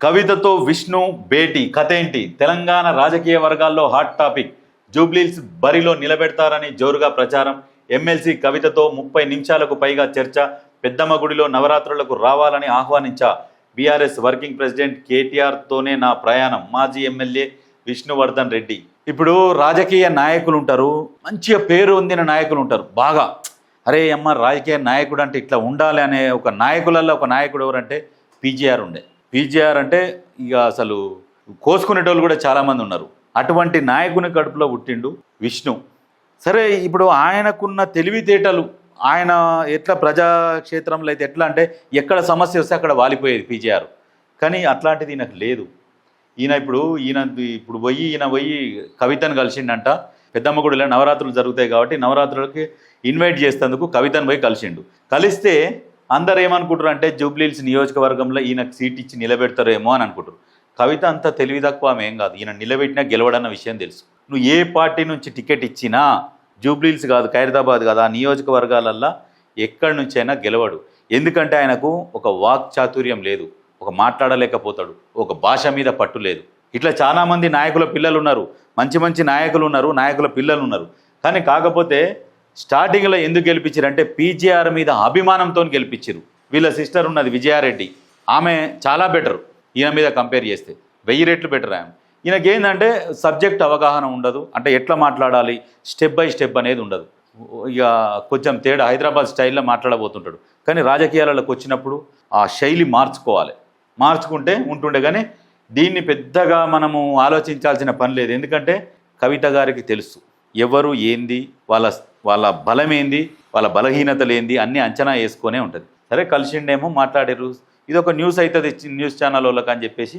కవితతో విష్ణు భేటీ కథ ఏంటి? తెలంగాణ రాజకీయ వర్గాల్లో హాట్ టాపిక్. జూబ్లీహిల్స్ బరిలో నిలబెడతారని జోరుగా ప్రచారం. ఎమ్మెల్సీ కవితతో 30 నిమిషాలకు పైగా చర్చ. పెద్దమ్మ గుడిలో నవరాత్రులకు రావాలని ఆహ్వానించా. బీఆర్ఎస్ వర్కింగ్ ప్రెసిడెంట్ కేటీఆర్తోనే నా ప్రయాణం. మాజీ ఎమ్మెల్యే విష్ణువర్ధన్ రెడ్డి. ఇప్పుడు రాజకీయ నాయకులు ఉంటారు, మంచిగా పేరు పొందిన నాయకులు ఉంటారు. బాగా అరే అమ్మ రాజకీయ నాయకుడు అంటే ఇట్లా ఉండాలి అనే ఒక నాయకులలో ఒక నాయకుడు ఎవరంటే పీజీఆర్ ఉండే. పీజీఆర్ అంటే ఇక అసలు కోసుకునేటోళ్ళు కూడా చాలామంది ఉన్నారు. అటువంటి నాయకుని కడుపులో పుట్టిండు విష్ణు. సరే, ఇప్పుడు ఆయనకున్న తెలివితేటలు, ఆయన ఎట్లా ప్రజాక్షేత్రంలో అయితే ఎట్లా అంటే ఎక్కడ సమస్య వస్తే అక్కడ వాలిపోయేది పీజీఆర్. కానీ అట్లాంటిది ఈయనకు లేదు. ఈయన పోయి కవితను కలిసిండంట. పెద్దమ్మ గుడిలో నవరాత్రులు జరుగుతాయి కాబట్టి నవరాత్రులకి ఇన్వైట్ చేసేందుకు కవితను పోయి కలిసిండు. కలిస్తే అందరు ఏమనుకుంటారు అంటే జూబ్లీహిల్స్ నియోజకవర్గంలో ఈయనకు సీట్ ఇచ్చి నిలబెడతారేమో అని అనుకుంటారు. కవిత అంతా తెలివి తక్కువ ఆమె ఏం కాదు. ఈయన నిలబెట్టినా గెలవడన్న విషయం తెలుసు. నువ్వు ఏ పార్టీ నుంచి టికెట్ ఇచ్చినా జూబ్లీహిల్స్ కాదు, ఖైరతాబాద్ కాదు, ఆ నియోజకవర్గాలల్లో ఎక్కడి నుంచి అయినా గెలవడు. ఎందుకంటే ఆయనకు ఒక వాక్ చాతుర్యం లేదు, ఒక మాట్లాడలేకపోతాడు, ఒక భాష మీద పట్టు లేదు. ఇట్లా చాలామంది నాయకుల పిల్లలు ఉన్నారు, మంచి మంచి నాయకులు ఉన్నారు, నాయకుల పిల్లలు ఉన్నారు. కానీ కాకపోతే స్టార్టింగ్లో ఎందుకు గెలిపించారంటే పీజీఆర్ మీద అభిమానంతో గెలిపించారు. వీళ్ళ సిస్టర్ ఉన్నది విజయారెడ్డి, ఆమె చాలా బెటర్ ఈయన మీద కంపేర్ చేస్తే 1000 రెట్లు బెటర్. ఆమె ఈయనకేందంటే సబ్జెక్ట్ అవగాహన ఉండదు, అంటే ఎట్లా మాట్లాడాలి స్టెప్ బై స్టెప్ అనేది ఉండదు. ఇక కొంచెం తేడా హైదరాబాద్ స్టైల్లో మాట్లాడబోతుంటాడు. కానీ రాజకీయాలకు వచ్చినప్పుడు ఆ శైలి మార్చుకుంటే ఉంటుండే. కానీ దీన్ని పెద్దగా మనము ఆలోచించాల్సిన పని లేదు. ఎందుకంటే కవిత గారికి తెలుసు ఎవరు ఏంది, వాళ్ళ బలం ఏంది, వాళ్ళ బలహీనతలు ఏంది అన్నీ అంచనా వేసుకొనే ఉంటుంది. సరే కలిసిండేమో మాట్లాడారు, ఇది ఒక న్యూస్ అవుతుంది న్యూస్ ఛానల్ వాళ్ళకి అని చెప్పేసి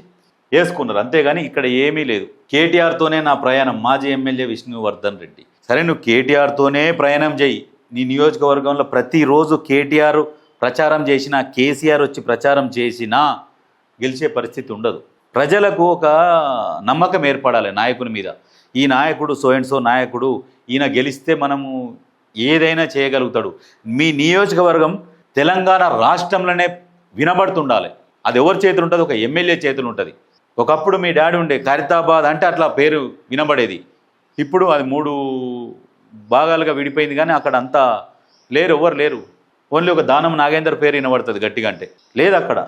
వేసుకున్నారు. అంతేగాని ఇక్కడ ఏమీ లేదు. కేటీఆర్తోనే నా ప్రయాణం. మాజీ ఎమ్మెల్యే విష్ణువర్ధన్ రెడ్డి. సరే, నువ్వు కేటీఆర్తోనే ప్రయాణం చేయి. నీ నియోజకవర్గంలో ప్రతిరోజు కేటీఆర్ ప్రచారం చేసినా, కేసీఆర్ వచ్చి ప్రచారం చేసినా గెలిచే పరిస్థితి ఉండదు. ప్రజలకు ఒక నమ్మకం ఏర్పడాలి నాయకుని మీద. ఈ నాయకుడు సో అండ్ సో నాయకుడు, ఈయన గెలిస్తే మనము ఏదైనా చేయగలుగుతాడు. మీ నియోజకవర్గం తెలంగాణ రాష్ట్రంలోనే వినబడుతుండాలి. అది ఎవరి చేతులు ఉంటుంది? ఒక ఎమ్మెల్యే చేతులు ఉంటుంది. ఒకప్పుడు మీ డాడీ ఉండే ఖైరతాబాద్ అంటే అట్లా పేరు వినబడేది. ఇప్పుడు అది 3 భాగాలుగా విడిపోయింది. కానీ అక్కడ అంతా ఎవరు లేరు. ఓన్లీ ఒక దానం నాగేందర్ పేరు వినబడుతుంది గట్టిగా, అంటే లేదు అక్కడ.